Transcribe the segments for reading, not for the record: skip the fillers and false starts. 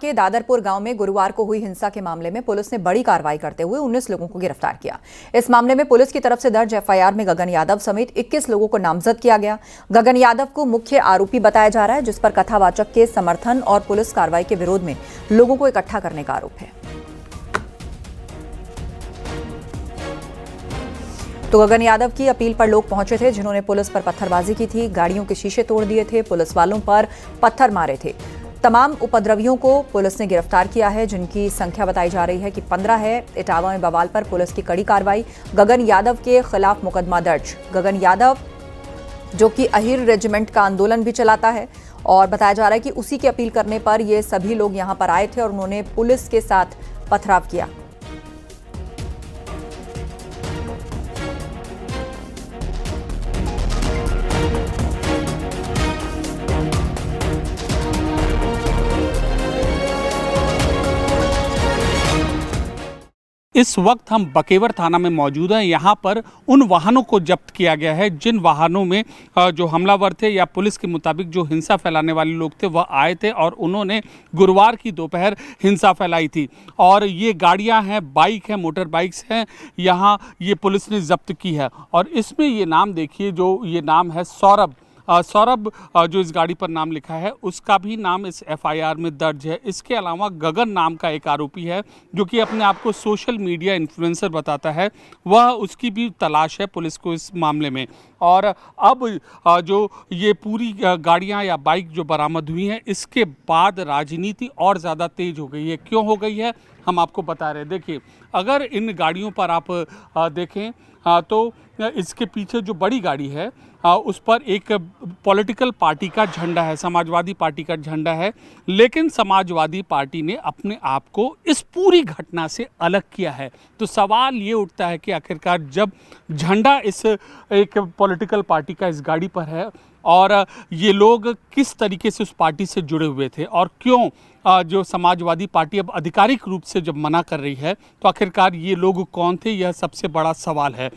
के दादरपुर गांव में गुरुवार को हुई हिंसा के मामले में पुलिस ने बड़ी कार्रवाई करते हुए 19 लोगों को गिरफ्तार किया। इस मामले में पुलिस की तरफ से दर्ज एफआईआर में गगन यादव समेत 21 लोगों को नामजद किया गया। गगन यादव को मुख्य आरोपी बताया जा रहा है, जिस पर कथावाचक के समर्थन और पुलिस कार्रवाई के विरोध में लोगों को इकट्ठा करने का आरोप है। तो गगन यादव की अपील पर लोग पहुंचे थे, जिन्होंने पुलिस पर पत्थरबाजी की थी, गाड़ियों के शीशे तोड़ दिए थे, पुलिस वालों पर पत्थर मारे थे। तमाम उपद्रवियों को पुलिस ने गिरफ्तार किया है, जिनकी संख्या बताई जा रही है कि 15 है। इटावा में बवाल पर पुलिस की कड़ी कार्रवाई, गगन यादव के खिलाफ मुकदमा दर्ज। गगन यादव जो कि अहीर रेजिमेंट का आंदोलन भी चलाता है और बताया जा रहा है कि उसी की अपील करने पर ये सभी लोग यहां पर आए थे और उन्होंने पुलिस के साथ पथराव किया। इस वक्त हम बकेवर थाना में मौजूद हैं। यहाँ पर उन वाहनों को जब्त किया गया है जिन वाहनों में जो हमलावर थे या पुलिस के मुताबिक जो हिंसा फैलाने वाले लोग थे वह आए थे और उन्होंने गुरुवार की दोपहर हिंसा फैलाई थी। और ये गाड़ियाँ हैं, बाइक हैं, मोटर बाइक्स हैं, यहाँ ये पुलिस ने जब्त की है। और इसमें ये नाम देखिए, जो ये नाम है सौरभ जो इस गाड़ी पर नाम लिखा है उसका भी नाम इस एफआईआर में दर्ज है। इसके अलावा गगन नाम का एक आरोपी है जो कि अपने आप को सोशल मीडिया इन्फ्लुएंसर बताता है, वह उसकी भी तलाश है पुलिस को इस मामले में। और अब जो ये पूरी गाड़ियां या बाइक जो बरामद हुई हैं, इसके बाद राजनीति और ज़्यादा तेज हो गई है। क्यों हो गई है हम आपको बता रहे हैं। देखिए, अगर इन गाड़ियों पर आप देखें तो इसके पीछे जो बड़ी गाड़ी है उस पर एक पॉलिटिकल पार्टी का झंडा है, समाजवादी पार्टी का झंडा है। लेकिन समाजवादी पार्टी ने अपने आप को इस पूरी घटना से अलग किया है। तो सवाल ये उठता है कि आखिरकार जब झंडा इस एक पॉलिटिकल पार्टी का इस गाड़ी पर है और ये लोग किस तरीके से उस पार्टी से जुड़े हुए थे और क्यों जो समाजवादी पार्टी अब आधिकारिक रूप से जब मना कर रही है तो आखिरकार ये लोग कौन थे, यह सबसे बड़ा सवाल है।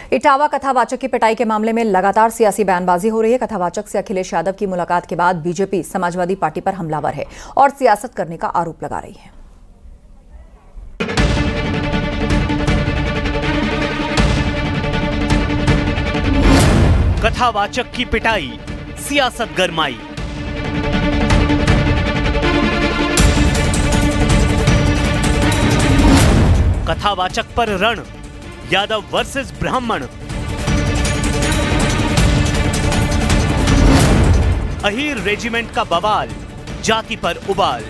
इटावा कथावाचक की पिटाई के मामले में लगातार सियासी बयानबाजी हो रही है। कथावाचक से अखिलेश यादव की मुलाकात के बाद बीजेपी समाजवादी पार्टी पर हमलावर है और सियासत करने का आरोप लगा रही है। कथावाचक की पिटाई, सियासत गरमाई। कथावाचक पर रण, यादव वर्सेस ब्राह्मण। अहीर रेजिमेंट का बवाल, जाति पर उबाल।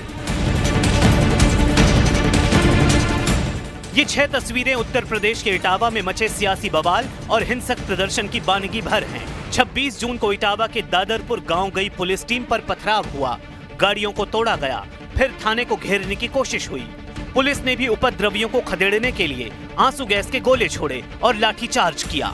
ये 6 तस्वीरें उत्तर प्रदेश के इटावा में मचे सियासी बवाल और हिंसक प्रदर्शन की बानगी भर हैं। 26 जून को इटावा के दादरपुर गांव गई पुलिस टीम पर पथराव हुआ, गाड़ियों को तोड़ा गया, फिर थाने को घेरने की कोशिश हुई। पुलिस ने भी उपद्रवियों को खदेड़ने के लिए आंसू गैस के गोले छोड़े और लाठीचार्ज किया।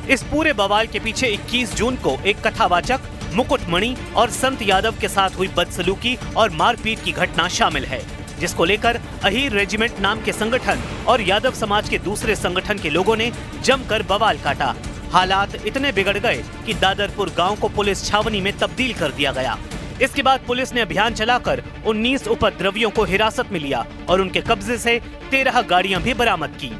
इस पूरे बवाल के पीछे 21 जून को एक कथावाचक मुकुटमणि और संत यादव के साथ हुई बदसलूकी और मारपीट की घटना शामिल है, जिसको लेकर अहीर रेजिमेंट नाम के संगठन और यादव समाज के दूसरे संगठन के लोगों ने जमकर बवाल काटा। हालात इतने बिगड़ गए कि दादरपुर गांव को पुलिस छावनी में तब्दील कर दिया गया। इसके बाद पुलिस ने अभियान चलाकर 19 उपद्रवियों को हिरासत में लिया और उनके कब्जे से 13 गाड़ियां भी बरामद की।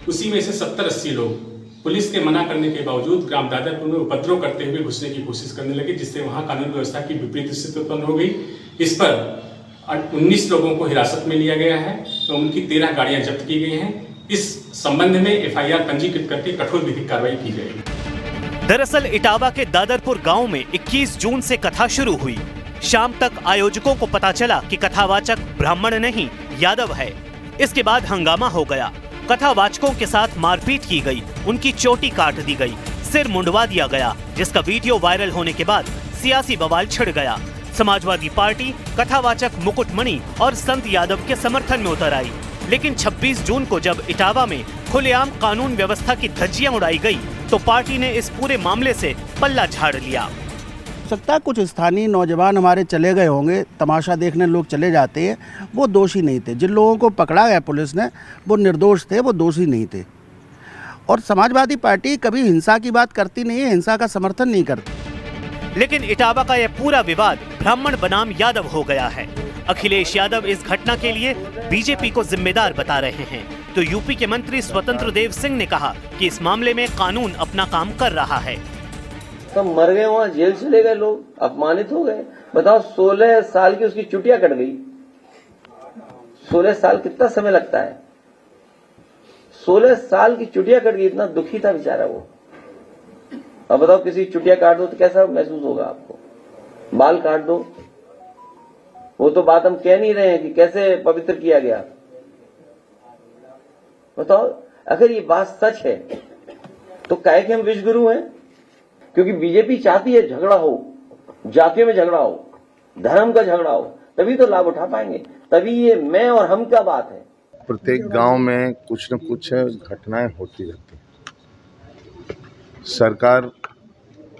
उसी में से 70-80 लोग पुलिस के मना करने के बावजूद ग्राम दादरपुर में उपद्रव करते हुए घुसने की कोशिश करने लगे, जिससे वहां कानून व्यवस्था की विपरीत स्थिति उत्पन्न हो गई। इस पर 19 लोगों को हिरासत में लिया गया है तो उनकी 13 गाड़ियां जब्त की गई हैं। इस संबंध में एफआईआर पंजीकृत करके कठोर विधिक कार्रवाई की जाएगी। दरअसल इटावा के दादरपुर गांव में 21 जून से कथा शुरू हुई। शाम तक आयोजकों को पता चला कि कथावाचक ब्राह्मण नहीं यादव है। इसके बाद हंगामा हो गया, कथावाचकों के साथ मारपीट की गई, उनकी चोटी काट दी गई, सिर मुंडवा दिया गया, जिसका वीडियो वायरल होने के बाद सियासी बवाल छिड़ गया। समाजवादी पार्टी कथावाचक मुकुटमणि और संत यादव के समर्थन में उतर आई। लेकिन 26 जून को जब इटावा में खुलेआम कानून व्यवस्था की धज्जियां उड़ाई गई तो पार्टी ने इस पूरे मामले से पल्ला झाड़ लिया। हो सकता है कुछ स्थानीय नौजवान हमारे चले गए होंगे, तमाशा देखने लोग चले जाते हैं, वो दोषी नहीं थे। जिन लोगों को पकड़ा गया पुलिस ने वो निर्दोष थे, वो दोषी नहीं थे। और समाजवादी पार्टी कभी हिंसा की बात करती नहीं है, हिंसा का समर्थन नहीं करती। लेकिन इटावा का यह पूरा विवाद ब्राह्मण बनाम यादव हो गया है। अखिलेश यादव इस घटना के लिए बीजेपी को जिम्मेदार बता रहे हैं, तो यूपी के मंत्री स्वतंत्र देव सिंह ने कहा कि इस मामले में कानून अपना काम कर रहा है। सब मर गए, वहाँ जेल चले गए लोग, अपमानित हो गए। बताओ 16 साल की उसकी चुटिया कट गई। 16 साल कितना समय लगता है? 16 साल की चुटिया कट गई, इतना दुखी था बेचारा वो। अब बताओ किसी चुटिया काट दो तो कैसा महसूस होगा आपको? बाल काट दो, वो तो बात हम कह नहीं रहे हैं कि कैसे पवित्र किया गया। बताओ अगर ये बात सच है तो काहे कि हम विश्वगुरु हैं? क्योंकि बीजेपी चाहती है झगड़ा हो, जातियों में झगड़ा हो, धर्म का झगड़ा हो, तभी तो लाभ उठा पाएंगे। तभी ये मैं और हम क्या बात है। प्रत्येक गांव में कुछ न कुछ घटनाएं होती रहती हैं। सरकार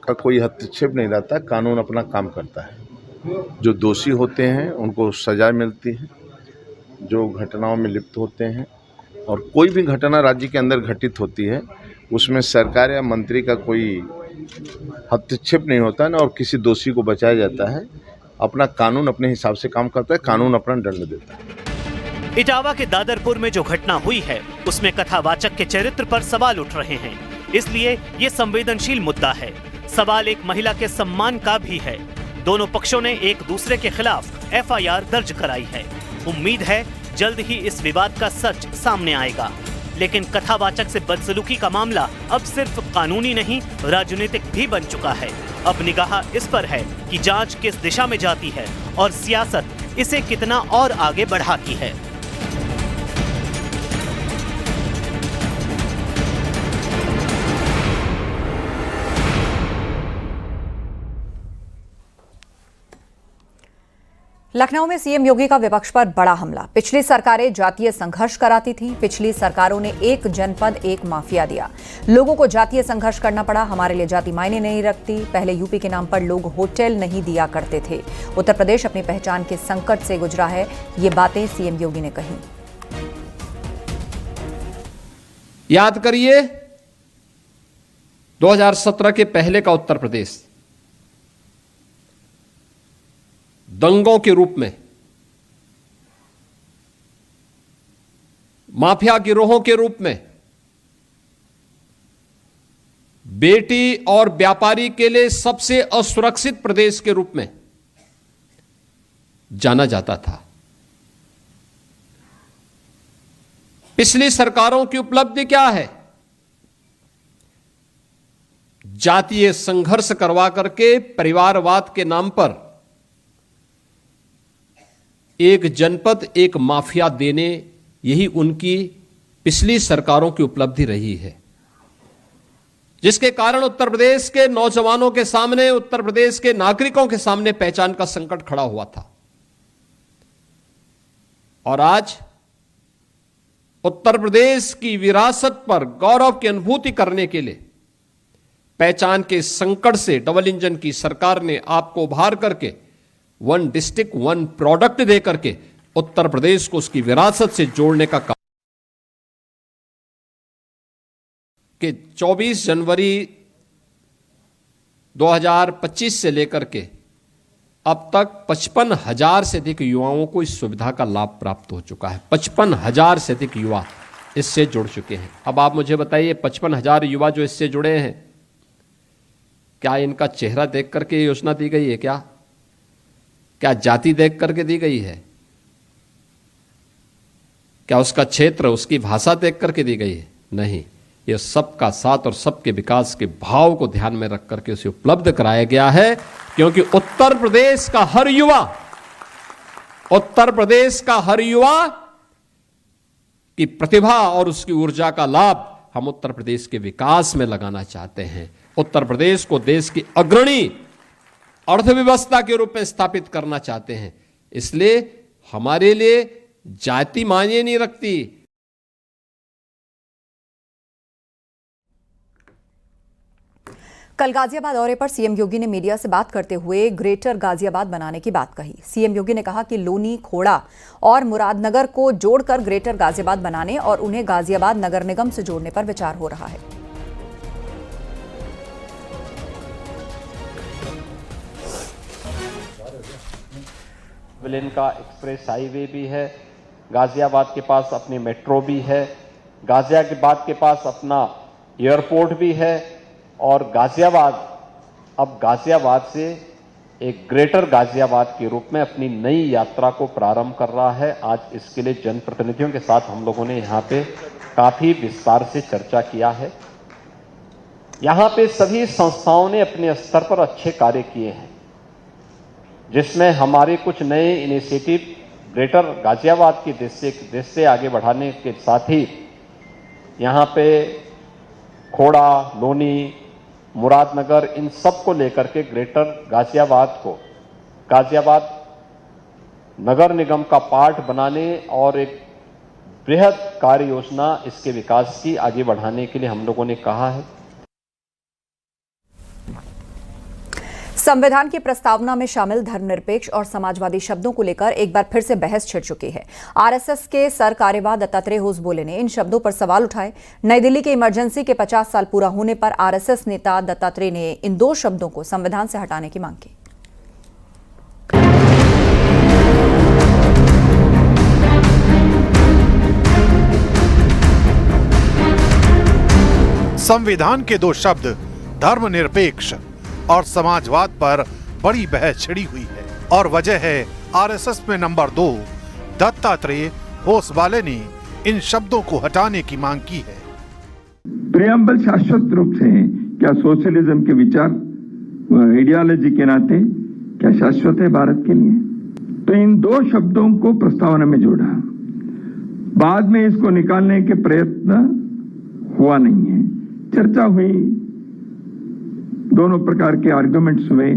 का कोई हस्तक्षेप नहीं रहता, कानून अपना काम करता है। जो दोषी होते हैं उनको सजा मिलती है, जो घटनाओं में लिप्त होते हैं, और कोई भी घटना राज्य के अंदर घटित होती है उसमें सरकार या मंत्री का कोई हस्तक्षेप नहीं होता है और किसी दोषी को बचाया जाता है। अपना कानून अपने हिसाब से काम करता है, कानून अपना दंड देता है। इटावा के दादरपुर में जो घटना हुई है उसमें कथावाचक के चरित्र पर सवाल उठ रहे हैं, इसलिए ये संवेदनशील मुद्दा है। सवाल एक महिला के सम्मान का भी है। दोनों पक्षों ने एक दूसरे के खिलाफ एफआईआर दर्ज कराई है। उम्मीद है जल्द ही इस विवाद का सच सामने आएगा। लेकिन कथावाचक से बदसलूकी का मामला अब सिर्फ कानूनी नहीं, राजनीतिक भी बन चुका है। अब निगाह इस पर है कि जांच किस दिशा में जाती है और सियासत इसे कितना और आगे बढ़ाती है। लखनऊ में सीएम योगी का विपक्ष पर बड़ा हमला। पिछली सरकारें जातीय संघर्ष कराती थीं। पिछली सरकारों ने एक जनपद एक माफिया दिया। लोगों को जातीय संघर्ष करना पड़ा। हमारे लिए जाति मायने नहीं रखती। पहले यूपी के नाम पर लोग होटल नहीं दिया करते थे। उत्तर प्रदेश अपनी पहचान के संकट से गुजरा है। ये बातें सीएम योगी ने कही। याद करिए 2017 के पहले का उत्तर प्रदेश दंगों के रूप में, माफिया गिरोहों के रूप में, बेटी और व्यापारी के लिए सबसे असुरक्षित प्रदेश के रूप में जाना जाता था। पिछली सरकारों की उपलब्धि क्या है? जातीय संघर्ष करवा करके परिवारवाद के नाम पर एक जनपद एक माफिया देने, यही उनकी पिछली सरकारों की उपलब्धि रही है, जिसके कारण उत्तर प्रदेश के नौजवानों के सामने, उत्तर प्रदेश के नागरिकों के सामने पहचान का संकट खड़ा हुआ था। और आज उत्तर प्रदेश की विरासत पर गौरव की अनुभूति करने के लिए पहचान के संकट से डबल इंजन की सरकार ने आपको उभार करके वन डिस्ट्रिक्ट वन प्रोडक्ट दे करके उत्तर प्रदेश को उसकी विरासत से जोड़ने का काम कि 24 जनवरी 2025 से लेकर के अब तक 55,000 से अधिक युवाओं को इस सुविधा का लाभ प्राप्त हो चुका है। 55,000 से अधिक युवा इससे जुड़ चुके हैं। अब आप मुझे बताइए, 55,000 युवा जो इससे जुड़े हैं, क्या इनका चेहरा देख करके योजना दी गई है? क्या जाति देख करके दी गई है? क्या उसका क्षेत्र, उसकी भाषा देख करके दी गई है? नहीं, यह सबका साथ और सबके विकास के भाव को ध्यान में रख करके उसे उपलब्ध कराया गया है। क्योंकि उत्तर प्रदेश का हर युवा की प्रतिभा और उसकी ऊर्जा का लाभ हम उत्तर प्रदेश के विकास में लगाना चाहते हैं। उत्तर प्रदेश को देश की अग्रणी अर्थव्यवस्था के रूप में स्थापित करना चाहते हैं। इसलिए हमारे लिए जाति मायने नहीं रखती। कल गाजियाबाद दौरे पर सीएम योगी ने मीडिया से बात करते हुए ग्रेटर गाजियाबाद बनाने की बात कही। सीएम योगी ने कहा कि लोनी, खोड़ा और मुरादनगर को जोड़कर ग्रेटर गाजियाबाद बनाने और उन्हें गाजियाबाद नगर निगम से जोड़ने पर विचार हो रहा है। विलेन का एक्सप्रेस हाईवे भी है, गाजियाबाद के पास अपनी मेट्रो भी है, गाजियाबाद के पास अपना एयरपोर्ट भी है और गाजियाबाद से एक ग्रेटर गाजियाबाद के रूप में अपनी नई यात्रा को प्रारंभ कर रहा है। आज इसके लिए जनप्रतिनिधियों के साथ हम लोगों ने यहाँ पे काफी विस्तार से चर्चा किया है। यहाँ पे सभी संस्थाओं ने अपने स्तर पर अच्छे कार्य किए हैं, जिसमें हमारे कुछ नए इनिशिएटिव ग्रेटर गाजियाबाद की देश से आगे बढ़ाने के साथ ही यहाँ पे खोड़ा, लोनी, मुरादनगर, इन सब को लेकर के ग्रेटर गाजियाबाद नगर निगम का पार्ट बनाने और एक बृहद कार्य योजना इसके विकास की आगे बढ़ाने के लिए हम लोगों ने कहा है। संविधान की प्रस्तावना में शामिल धर्मनिरपेक्ष और समाजवादी शब्दों को लेकर एक बार फिर से बहस छिड़ चुकी है। आरएसएस के सर कार्यवाह दत्तात्रेय होस बोले ने इन शब्दों पर सवाल उठाए। नई दिल्ली के इमरजेंसी के 50 साल पूरा होने पर आरएसएस नेता दत्तात्रेय ने इन 2 शब्दों को संविधान से हटाने की मांग की। संविधान के 2 शब्द धर्मनिरपेक्ष और समाजवाद पर बड़ी बहस छिड़ी हुई है और वजह है आरएसएस में नंबर 2 दत्तात्रेय होस वाले ने इन शब्दों को हटाने की मांग की है। प्रियम्बल शाश्वत रूप से क्या सोशलिज्म के विचार आइडियोलॉजी के नाते क्या शाश्वत है भारत के लिए? तो इन 2 शब्दों को प्रस्तावना में जोड़ा। बाद में इसको निकालने के प्रयत्न हुआ नहीं है, चर्चा हुई, दोनों प्रकार के आर्गुमेंट्स हुए,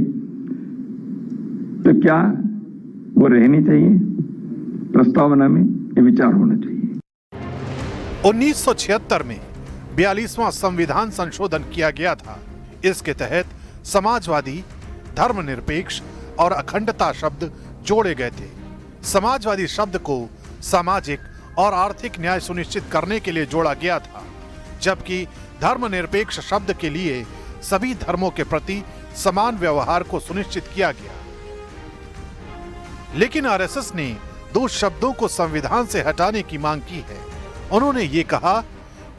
तो क्या वो रहनी चाहिए प्रस्तावना में? ये विचार होना चाहिए। 1976 में 42वां संविधान संशोधन किया गया था। इसके तहत समाजवादी, धर्मनिरपेक्ष और अखंडता शब्द जोड़े गए थे। समाजवादी शब्द को सामाजिक और आर्थिक न्याय सुनिश्चित करने के लिए जोड़ा गया था, जबकि धर्मनिरपेक्ष शब्द के लिए सभी धर्मों के प्रति समान व्यवहार को सुनिश्चित किया गया। लेकिन आरएसएस ने 2 शब्दों को संविधान से हटाने की मांग की है। उन्होंने ये कहा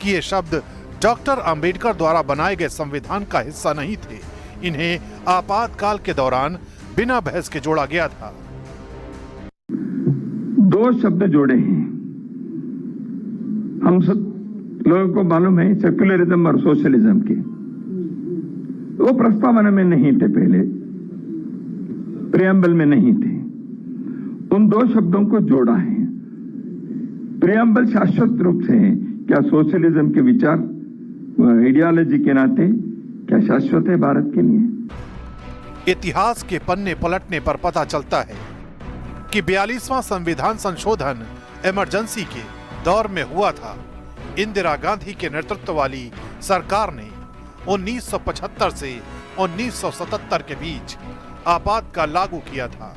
कि ये शब्द डॉक्टर अंबेडकर द्वारा बनाए गए संविधान का हिस्सा नहीं थे, इन्हें आपातकाल के दौरान बिना बहस के जोड़ा गया था। 2 शब्द जोड़े हैं, हम सब लोगों को मालूम है, सेक्युलरिज्म और सोशलिज्म के। वो प्रस्तावना में नहीं थे, पहले प्रियम्बल में नहीं थे। उन 2 शब्दों को जोड़ा है। प्रियम्बल शाश्वत रूप से क्या सोशलिज्म के विचार आइडियोलॉजी के नाते क्या शाश्वत है भारत के लिए? इतिहास के पन्ने पलटने पर पता चलता है कि 42वां संविधान संशोधन इमरजेंसी के दौर में हुआ था। इंदिरा गांधी के नेतृत्व वाली सरकार ने 1975 से 1977 के बीच आपातकाल लागू किया था,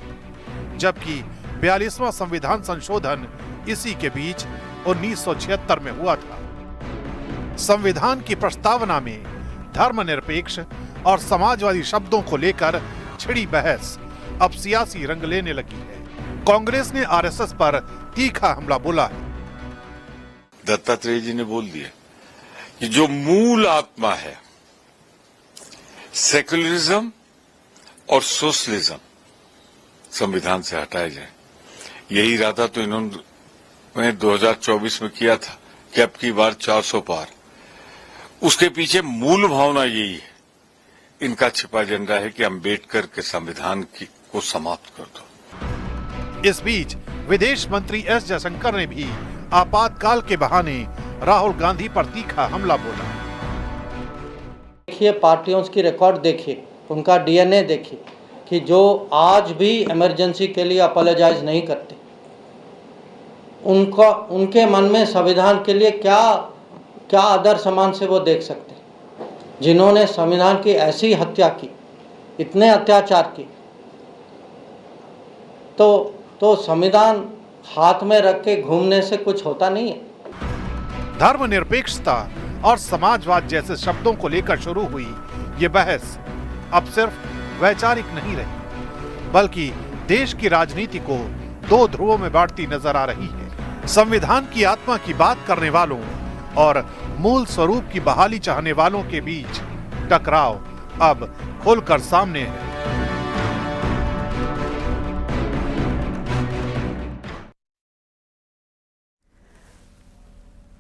जबकि 42वां संविधान संशोधन इसी के बीच 1976 में हुआ था। संविधान की प्रस्तावना में धर्मनिरपेक्ष और समाजवादी शब्दों को लेकर छिड़ी बहस अब सियासी रंग लेने लगी है। कांग्रेस ने आरएसएस पर तीखा हमला बोला है। दत्तात्रेय जी ने बोल दिया कि जो मूल आत्मा है सेक्युलरिज्म और सोशलिज्म संविधान से हटाया जाए। यही इरादा तो इन्होंने 2024 में किया था कि अब की बार 400 पार। उसके पीछे मूल भावना यही है, इनका छिपा एजेंडा है कि अंबेडकर के संविधान को समाप्त कर दो। इस बीच विदेश मंत्री एस जयशंकर ने भी आपातकाल के बहाने राहुल गांधी पर तीखा हमला बोला। देखिए, पार्टियों की रिकॉर्ड देखिए, उनका डीएनए देखिए कि जो आज भी इमरजेंसी के लिए अपोलोजाइज नहीं करते, उनके मन में संविधान के लिए क्या आदर सम्मान से वो देख सकते, जिन्होंने संविधान की ऐसी हत्या की, इतने अत्याचार की, तो संविधान हाथ में रख के घूमने से कुछ होता नहीं है। धर्मनिरपेक्षता और समाजवाद जैसे शब्दों को लेकर शुरू हुई ये बहस अब सिर्फ वैचारिक नहीं रही, बल्कि देश की राजनीति को दो ध्रुवों में बांटती नजर आ रही है। संविधान की आत्मा की बात करने वालों और मूल स्वरूप की बहाली चाहने वालों के बीच टकराव अब खुलकर सामने है।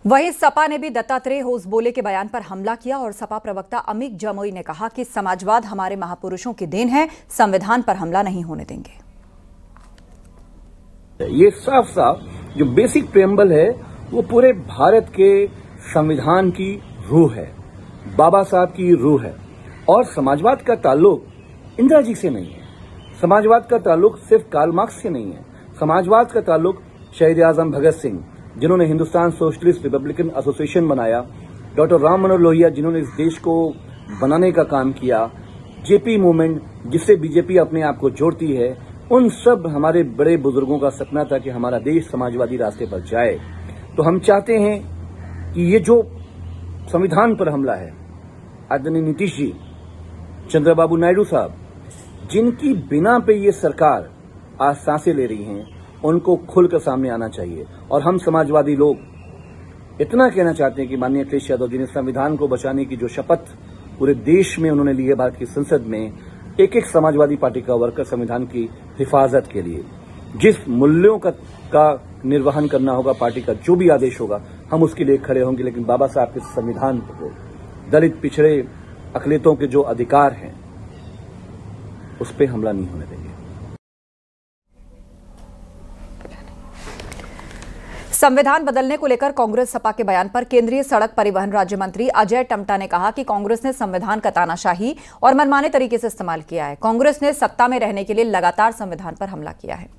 वहीं सपा ने भी दत्तात्रेय होसबोले के बयान पर हमला किया और सपा प्रवक्ता अमित जमोई ने कहा कि समाजवाद हमारे महापुरुषों की देन है, संविधान पर हमला नहीं होने देंगे। ये साफ साफ जो बेसिक प्रेम्बल है वो पूरे भारत के संविधान की रूह है, बाबा साहब की रूह है। और समाजवाद का ताल्लुक इंदिरा जी से नहीं है, समाजवाद का ताल्लुक सिर्फ कार्ल मार्क्स से नहीं है, समाजवाद का ताल्लुक शहीद आजम भगत सिंह जिन्होंने हिंदुस्तान सोशलिस्ट रिपब्लिकन एसोसिएशन बनाया, डॉक्टर राम मनोहर लोहिया जिन्होंने इस देश को बनाने का काम किया, जेपी मूवमेंट जिससे बीजेपी अपने आप को जोड़ती है, उन सब हमारे बड़े बुजुर्गों का सपना था कि हमारा देश समाजवादी रास्ते पर जाए। तो हम चाहते हैं कि ये जो संविधान पर हमला है, आदरणीय नीतीश जी, चंद्रबाबू नायडू साहब, जिनकी बिना पे ये सरकार आज सांसें ले रही हैं, उनको खुलकर सामने आना चाहिए। और हम समाजवादी लोग इतना कहना चाहते हैं कि माननीय अखिलेश यादव जी ने संविधान को बचाने की जो शपथ पूरे देश में उन्होंने ली है, भारत की संसद में एक एक समाजवादी पार्टी का वर्कर संविधान की हिफाजत के लिए जिस मूल्यों का निर्वहन करना होगा, पार्टी का जो भी आदेश होगा, हम उसके लिए खड़े होंगे। लेकिन बाबा साहब के संविधान को दलित, पिछड़े, अकलियतों के जो अधिकार हैं उस पर हमला नहीं होने देंगे। संविधान बदलने को लेकर कांग्रेस सपा के बयान पर केंद्रीय सड़क परिवहन राज्य मंत्री अजय टम्टा ने कहा कि कांग्रेस ने संविधान का तानाशाही और मनमाने तरीके से इस्तेमाल किया है। कांग्रेस ने सत्ता में रहने के लिए लगातार संविधान पर हमला किया है।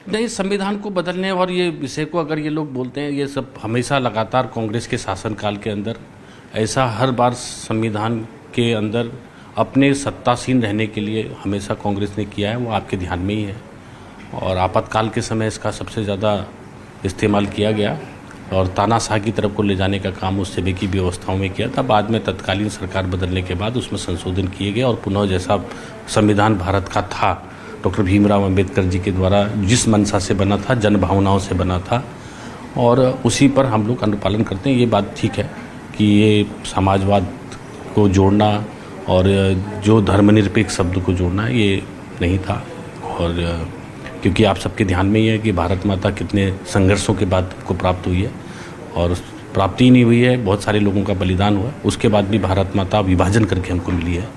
नहीं, संविधान को बदलने और ये विषय को अगर ये लोग बोलते हैं, ये सब हमेशा लगातार कांग्रेस के शासनकाल के अंदर ऐसा हर बार संविधान के अंदर अपने सत्तासीन रहने के लिए हमेशा कांग्रेस ने किया है, वो आपके ध्यान में ही है। और आपातकाल के समय इसका सबसे ज़्यादा इस्तेमाल किया गया और तानाशाह की तरफ को ले जाने का काम उस समय की व्यवस्थाओं में किया था। बाद में तत्कालीन सरकार बदलने के बाद उसमें संशोधन किए गए और पुनः जैसा संविधान भारत का था, डॉक्टर भीमराव अंबेडकर जी के द्वारा जिस मंशा से बना था, जन भावनाओं से बना था, और उसी पर हम लोग अनुपालन करते हैं। ये बात ठीक है कि ये समाजवाद को जोड़ना और जो धर्मनिरपेक्ष शब्द को जोड़ना ये नहीं था। और क्योंकि आप सबके ध्यान में ही है कि भारत माता कितने संघर्षों के बाद को प्राप्त हुई है और प्राप्ति ही नहीं हुई है, बहुत सारे लोगों का बलिदान हुआ, उसके बाद भी भारत माता विभाजन करके हमको मिली है।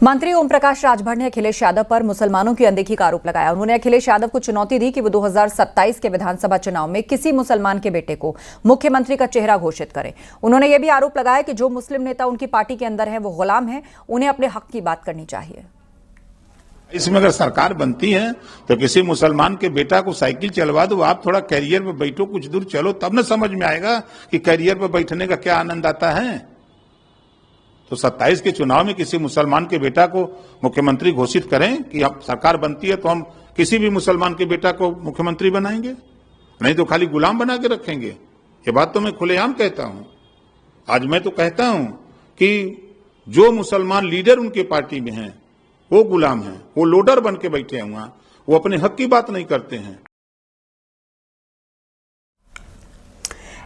मंत्री ओम प्रकाश राजभर ने अखिलेश यादव पर मुसलमानों की अनदेखी का आरोप लगाया। उन्होंने अखिलेश यादव को चुनौती दी कि वो 2027 के विधानसभा चुनाव में किसी मुसलमान के बेटे को मुख्यमंत्री का चेहरा घोषित करें। उन्होंने ये भी आरोप लगाया कि जो मुस्लिम नेता उनकी पार्टी के अंदर हैं वो गुलाम हैं, उन्हें अपने हक की बात करनी चाहिए। इसमें अगर सरकार बनती है तो किसी मुसलमान के बेटा को साइकिल चलवा दो, आप थोड़ा कैरियर पे बैठो, कुछ दूर चलो, तब न समझ में आएगा कि कैरियर पे बैठने का क्या आनंद आता है। तो 27 के चुनाव में किसी मुसलमान के बेटा को मुख्यमंत्री घोषित करें कि अब सरकार बनती है तो हम किसी भी मुसलमान के बेटा को मुख्यमंत्री बनाएंगे, नहीं तो खाली गुलाम बना के रखेंगे। ये बात तो मैं खुलेआम कहता हूं। आज मैं तो कहता हूं कि जो मुसलमान लीडर उनके पार्टी में हैं वो गुलाम हैं, वो लोडर बन के बैठे हैं वहां, वो अपने हक की बात नहीं करते हैं।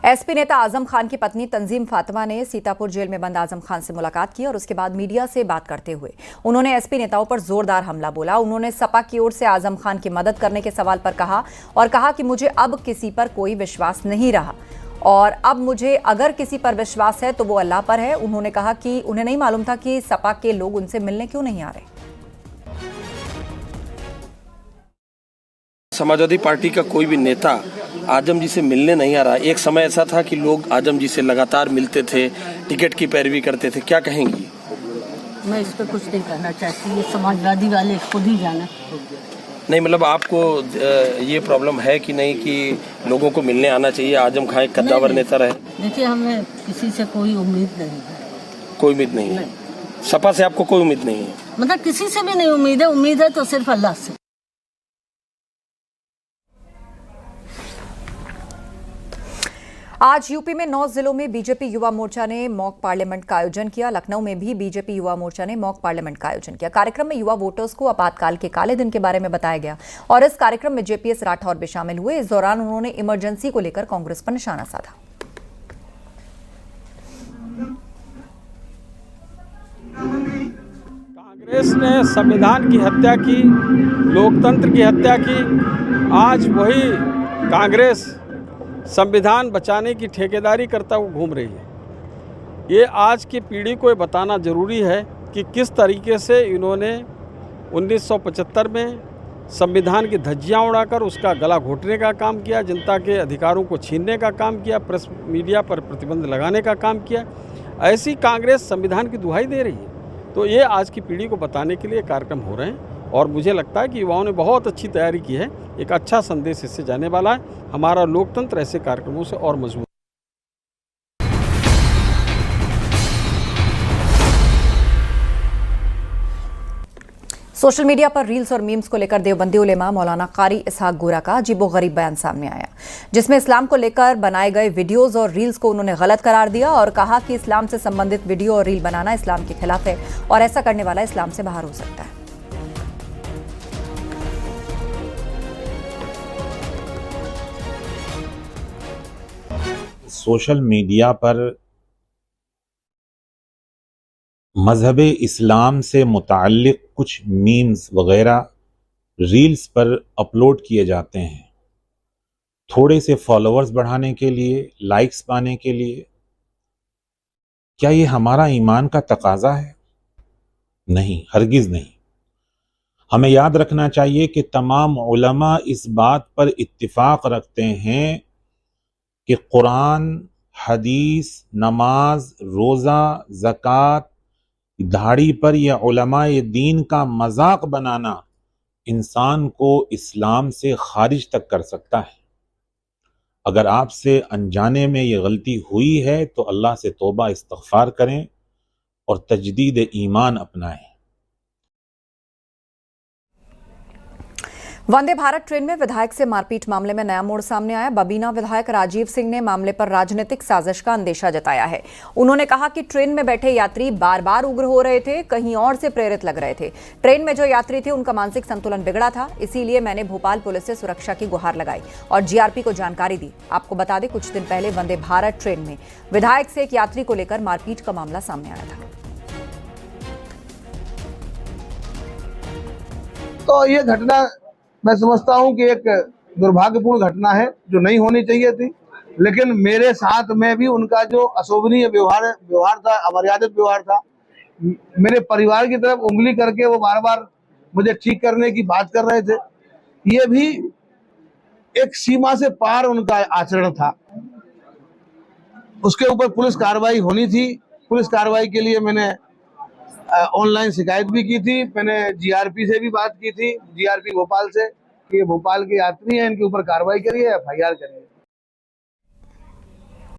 एसपी नेता आजम खान की पत्नी तंजीम फातिमा ने सीतापुर जेल में बंद आजम खान से मुलाकात की और उसके बाद मीडिया से बात करते हुए उन्होंने एसपी नेताओं पर जोरदार हमला बोला। उन्होंने सपा की ओर से आजम खान की मदद करने के सवाल पर कहा कि मुझे अब किसी पर कोई विश्वास नहीं रहा और अब मुझे अगर किसी पर विश्वास है तो वो अल्लाह पर है। उन्होंने कहा कि उन्हें नहीं मालूम था कि सपा के लोग उनसे मिलने क्यों नहीं आ रहे। समाजवादी पार्टी का कोई भी नेता आजम जी से मिलने नहीं आ रहा। एक समय ऐसा था कि लोग आजम जी से लगातार मिलते थे, टिकट की पैरवी करते थे, क्या कहेंगी? मैं इस पर कुछ नहीं कहना चाहती, ये समाजवादी वाले खुद ही जाना। नहीं, मतलब आपको ये प्रॉब्लम है कि नहीं कि लोगों को मिलने आना चाहिए, आजम खान एक कद्दावर नेता रहे? देखिए, हमें किसी से कोई उम्मीद नहीं है। कोई उम्मीद नहीं है? सपा से आपको कोई उम्मीद नहीं है? मतलब किसी से भी नहीं उम्मीद है तो सिर्फ अल्लाह से। आज यूपी में 9 जिलों में बीजेपी युवा मोर्चा ने मॉक पार्लियामेंट का आयोजन किया। लखनऊ में भी बीजेपी युवा मोर्चा ने मॉक पार्लियामेंट का आयोजन किया। कार्यक्रम में युवा वोटर्स को आपातकाल के काले दिन के बारे में बताया गया और इस कार्यक्रम में जेपीएस राठौर भी शामिल हुए। इस दौरान उन्होंने इमरजेंसी को लेकर कांग्रेस पर निशाना साधा। कांग्रेस ने संविधान की हत्या की, लोकतंत्र की हत्या की। आज वही कांग्रेस संविधान बचाने की ठेकेदारी करता हुआ घूम रही है। ये आज की पीढ़ी को बताना जरूरी है कि किस तरीके से इन्होंने 1975 में संविधान की धज्जियां उड़ाकर उसका गला घोटने का काम किया, जनता के अधिकारों को छीनने का काम किया, प्रेस मीडिया पर प्रतिबंध लगाने का काम किया। ऐसी कांग्रेस संविधान की दुहाई दे रही है। तो ये आज की पीढ़ी को बताने के लिए कार्यक्रम हो रहे हैं और मुझे लगता है कि युवाओं ने बहुत अच्छी तैयारी की है। एक अच्छा संदेश इससे जाने वाला है। हमारा लोकतंत्र ऐसे कार्यक्रमों से और मजबूत। सोशल मीडिया पर रील्स और मीम्स को लेकर देवबंदी उलेमा मौलाना कारी इसहाक गोरा का अजीबोगरीब बयान सामने आया, जिसमें इस्लाम को लेकर बनाए गए वीडियोस और रील्स को उन्होंने गलत करार दिया और कहा कि इस्लाम से संबंधित वीडियो और रील बनाना इस्लाम के खिलाफ है और ऐसा करने वाला इस्लाम से बाहर हो सकता है। सोशल मीडिया पर मजहब इस्लाम से मुताल्लिक कुछ मीम्स वगैरह रील्स पर अपलोड किए जाते हैं, थोड़े से फॉलोअर्स बढ़ाने के लिए, लाइक्स पाने के लिए। क्या ये हमारा ईमान का तकाजा है? नहीं, हरगिज नहीं। हमें याद रखना चाहिए कि तमाम उलमा इस बात पर इत्तिफाक रखते हैं कि कुरान, हदीस, नमाज, रोज़ा, ज़कात, दाढ़ी पर यह उलमाए दीन का मजाक बनाना इंसान को इस्लाम से खारिज तक कर सकता है। अगर आपसे अनजाने में ये गलती हुई है तो अल्लाह से तौबा इस्तग़फ़ार करें और तजदीद ईमान अपनाएं। वंदे भारत ट्रेन में विधायक से मारपीट मामले में नया मोड़ सामने आया। बबीना विधायक राजीव सिंह ने मामले पर राजनीतिक साजिश का अंदेशा जताया है। उन्होंने कहा कि ट्रेन में बैठे यात्री बार बार उग्र हो रहे थे, कहीं और से प्रेरित लग रहे थे। ट्रेन में जो यात्री थे उनका मानसिक संतुलन बिगड़ा था, इसीलिए मैंने भोपाल पुलिस से सुरक्षा की गुहार लगाई और जीआरपी को जानकारी दी। आपको बता दें, कुछ दिन पहले वंदे भारत ट्रेन में विधायक से एक यात्री को लेकर मारपीट का मामला सामने आया था। तो ये घटना मैं समझता हूं कि एक दुर्भाग्यपूर्ण घटना है जो नहीं होनी चाहिए थी, लेकिन मेरे साथ में भी उनका जो अशोभनीय व्यवहार था, अमर्यादित व्यवहार था। मेरे परिवार की तरफ उंगली करके वो बार बार मुझे ठीक करने की बात कर रहे थे। ये भी एक सीमा से पार उनका आचरण था। उसके ऊपर पुलिस कार्रवाई होनी थी। पुलिस कार्रवाई के लिए मैंने ऑनलाइन शिकायत भी की थी। मैंने जीआरपी से भी बात की थी, जीआरपी भोपाल से, कि ये भोपाल के यात्री हैं, इनके ऊपर कार्रवाई करिए, एफआईआर करिए।